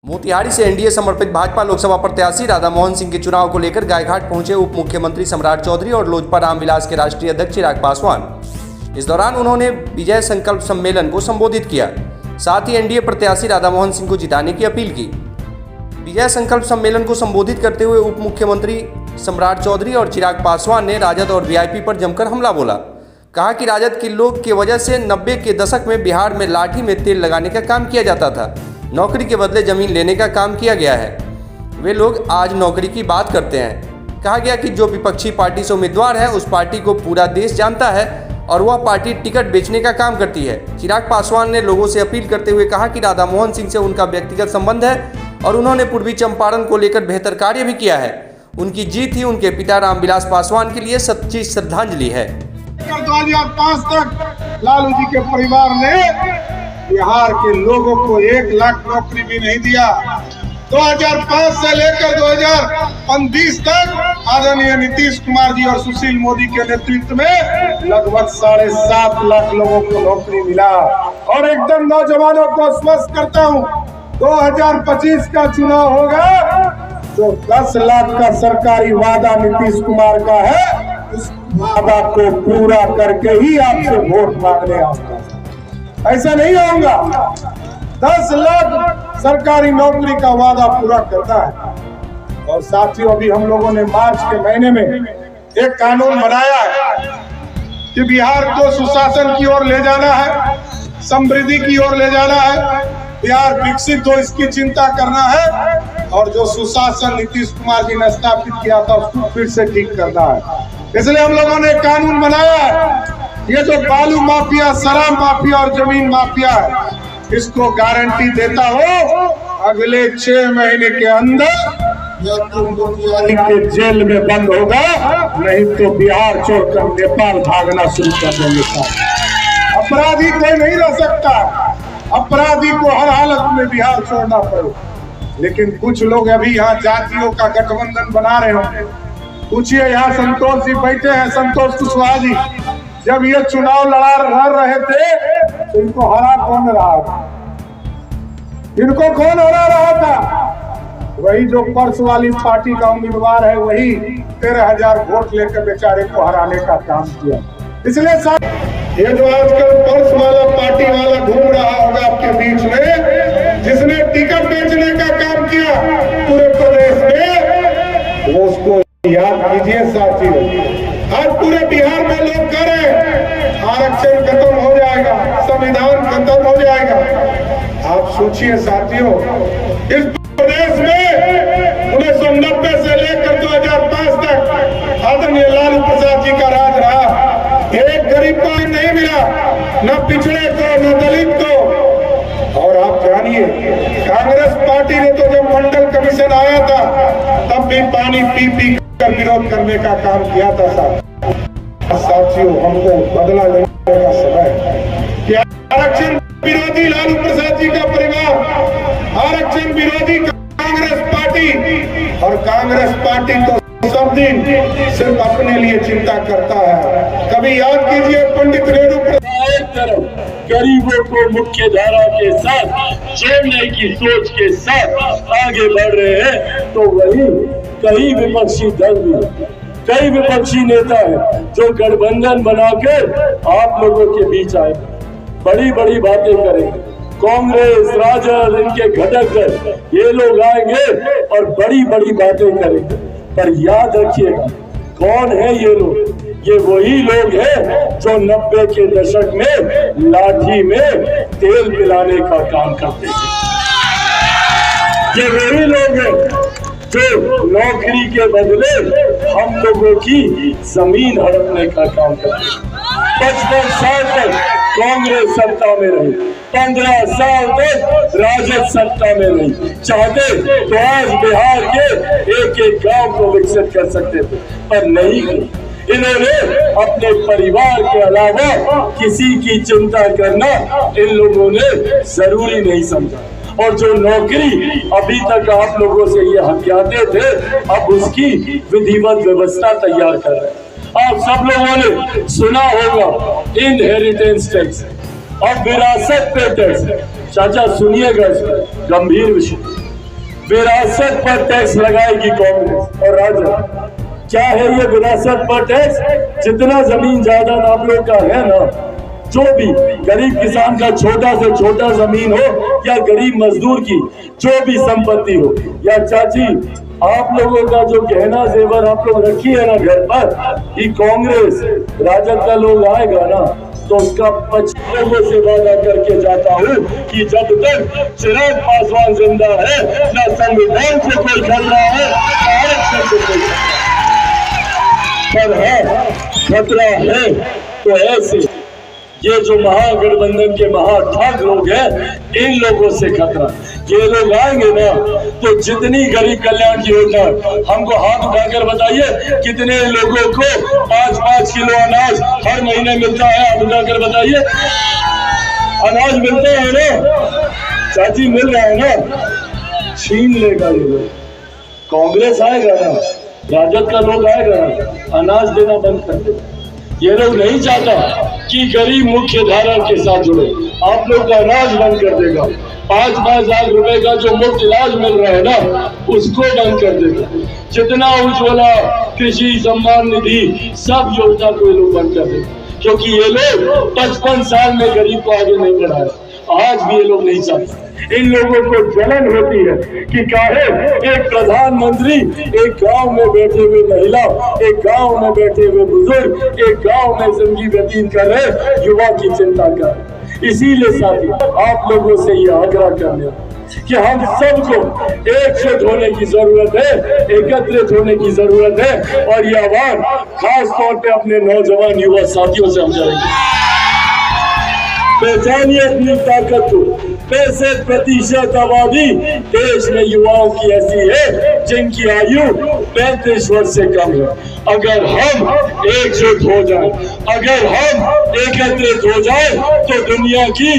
मोतिहारी से एनडीए समर्पित भाजपा लोकसभा प्रत्याशी राधा मोहन सिंह के चुनाव को लेकर गायघाट पहुंचे उप मुख्यमंत्री सम्राट चौधरी और लोजपा रामविलास के राष्ट्रीय अध्यक्ष चिराग पासवान। इस दौरान उन्होंने विजय संकल्प सम्मेलन को संबोधित किया, साथ ही एनडीए प्रत्याशी राधा मोहन सिंह को जिताने की अपील की। विजय संकल्प सम्मेलन को संबोधित करते हुए उप मुख्यमंत्री सम्राट चौधरी और चिराग पासवान ने राजद और वीआईपी पर जमकर हमला बोला। कहा कि राजद के लोग की वजह से 90 के दशक में बिहार में लाठी में तेल लगाने का काम किया जाता था, नौकरी के बदले जमीन लेने का काम किया गया है। वे लोग आज नौकरी की बात करते हैं। कहा गया कि जो विपक्षी पार्टी से उम्मीदवार है उस पार्टी को पूरा देश जानता है और वह पार्टी टिकट बेचने का काम करती है। चिराग पासवान ने लोगों से अपील करते हुए कहा कि राधा मोहन सिंह से उनका व्यक्तिगत संबंध है और उन्होंने पूर्वी चंपारण को लेकर बेहतर कार्य भी किया है। उनकी जीत ही उनके पिता रामविलास पासवान के लिए सच्ची श्रद्धांजलि है। 2005 तक लालू जी के परिवार ने बिहार के लोगों को 1 लाख नौकरी भी नहीं दिया। 2005 से लेकर 2020 तक आदरणीय नीतीश कुमार जी और सुशील मोदी के नेतृत्व में लगभग 7.5 लाख लोगों को नौकरी मिला। और एकदम नौजवानों को स्पष्ट करता हूं, 2025 का चुनाव होगा तो 10 लाख का सरकारी वादा नीतीश कुमार का है, उस वादा को पूरा करके ही आपसे वोट मांगने आऊंगा। ऐसा नहीं होगा। 10 लाख सरकारी नौकरी का वादा पूरा करना है। और साथियों, अभी हम लोगों ने मार्च के महीने में एक कानून बनाया है कि बिहार को सुशासन की ओर ले जाना है, समृद्धि की ओर ले जाना है, बिहार विकसित हो इसकी चिंता करना है और जो सुशासन नीतीश कुमार जी ने स्थापित किया था उसको फिर से ठीक करना है। इसलिए हम लोगों ने कानून बनाया है। ये जो बालू माफिया, शराब माफिया और जमीन माफिया है, इसको गारंटी देता हो अगले 6 महीने के अंदर या तो मोतिहारी के जेल में बंद होगा, नहीं तो बिहार छोड़कर नेपाल भागना शुरू कर देंगे। अपराधी कोई नहीं रह सकता, अपराधी को हर हालत में बिहार छोड़ना पड़े। लेकिन कुछ लोग अभी यहाँ जातियों का गठबंधन बना रहे होंगे। पूछिए, यहाँ संतोष जी बैठे हैं, संतोष कुशवाहा जी, जब ये चुनाव लड़ रहे थे तो इनको हरा कौन रहा था? इनको कौन हरा रहा था? वही जो पर्स वाली पार्टी का उम्मीदवार है, वही 13,000 वोट लेकर बेचारे को हराने का काम किया। इसलिए ये जो आजकल पर्स वाला पार्टी वाला घूम रहा होगा आपके बीच में, जिसने टिकट बेचने का काम किया पूरे प्रदेश में, वो उसको याद कीजिए साथियों। आज पूरे बिहार में लोग कह रहे हैं आरक्षण खत्म हो जाएगा, संविधान खत्म हो जाएगा। आप सोचिए साथियों, इस प्रदेश में 1990 से लेकर 2005 तक आदरणीय लालू प्रसाद जी का राज रहा। एक गरीब को नहीं मिला, न पिछड़े को न दलित को। और आप जानिए, कांग्रेस पार्टी ने तो जब मंडल कमीशन आया था तब भी पानी पी पी कर विरोध करने का काम किया था। साथियों, हमको बदला लेने का समय है कि आरक्षण विरोधी लालू प्रसाद जी का परिवार, आरक्षण विरोधी कांग्रेस पार्टी, और कांग्रेस पार्टी तो सब दिन सिर्फ अपने लिए चिंता करता है। कभी याद कीजिए पंडित रेणु एक तरफ गरीबों को मुख्य धारा के साथ जोड़ने की सोच के साथ आगे बढ़ रहे हैं, तो वही कई विपक्षी दल भी, कई विपक्षी नेता है जो गठबंधन बनाकर आप लोगों के बीच आए, बड़ी बड़ी बातें करेंगे। कांग्रेस, राजद, इनके घटक दल, ये लोग आएंगे और बड़ी बड़ी बातें करेंगे। पर याद रखिएगा, कौन है ये लोग? ये वही लोग हैं जो 90 के दशक में लाठी में तेल पिलाने का काम करते थे। ये वही लोग हैं जो नौकरी के बदले हम लोगों की जमीन हड़पने का काम करते हैं। 55 साल तक कांग्रेस सत्ता में रही, 15 साल तक राजद सत्ता में रही। चाहते तो आज बिहार के एक एक गांव को विकसित कर सकते थे, पर नहीं की। इन्होंने अपने परिवार के अलावा किसी की चिंता करना इन लोगों ने जरूरी नहीं समझा। और जो नौकरी अभी तक आप लोगों से ये हथियाते थे, अब उसकी विधिवत व्यवस्था तैयार कर रहे हैं। आप सब लोगों ने सुना होगा इनहेरिटेंस टैक्स और विरासत पे टैक्स। चाचा सुनिएगा, इसमें गंभीर विषय। विरासत पर टैक्स लगाएगी कांग्रेस और राजद। क्या है ये विरासत पर टैक्स? जितना जमीन जायदाद आप लोग का है ना, जो भी गरीब किसान का छोटा से छोटा जमीन हो या गरीब मजदूर की जो भी संपत्ति हो, या चाची आप लोगों का जो गहना जेवर आप लोग रखी है ना घर पर, ये कांग्रेस राजद का लोग आएगा ना तो उसका 25 लोगों से वादा करके जाता हूँ कि जब तक चिराग पासवान जिंदा है ना संविधान से कोई खतरा है ना आरक्षण से कोई पर है खतरा है तो ऐसे ये जो महागठबंधन के महाठाक लोग हैं इन लोगों से खतरा। ये लोग आएंगे ना तो जितनी गरीब कल्याण की योजना, हमको हाथ उठाकर बताइए कितने लोगों को 5-5 किलो अनाज हर महीने मिलता है? हाथ उठाकर बताइए। अनाज मिलता है ना चाची, मिल रहा है ना? छीन लेगा ये लोग। कांग्रेस आएगा ना, राजद का लोग आएगा ना, अनाज देना बंद कर देगा। ये लोग नहीं चाहता कि गरीब मुख्य धारा के साथ जुड़े। आप लोग का अनाज बंद कर देगा। 5-5 लाख रुपए का जो मुफ्त इलाज मिल रहा है ना उसको बंद कर देगा। जितना उज्ज्वला, कृषि सम्मान निधि, सब योजना को ये लोग बंद कर देगा, क्योंकि ये लोग 55 साल में गरीब को आगे नहीं बढ़ाया। आज भी ये लोग नहीं चाहते। इन लोगों को जलन होती है कि काहे एक प्रधानमंत्री एक गांव में बैठे हुए महिला, एक गांव में बैठे हुए बुजुर्ग, एक गांव में जिंदगी व्यतीत कर रहे युवा की चिंता कर। इसीलिए साथी आप लोगों से ये आग्रह करने कि हम सबको एकजुट होने की जरूरत है, एकत्रित होने की जरूरत है, और ये आह्वान खास तौर पे अपने नौजवान युवा साथियों से हम करेंगे। पहचानिए अपनी ताकत को। 65% आबादी देश में युवाओं की ऐसी है जिनकी आयु 35 वर्ष से कम है। अगर हम एकजुट हो जाएं, अगर हम एकत्रित हो जाएं तो दुनिया की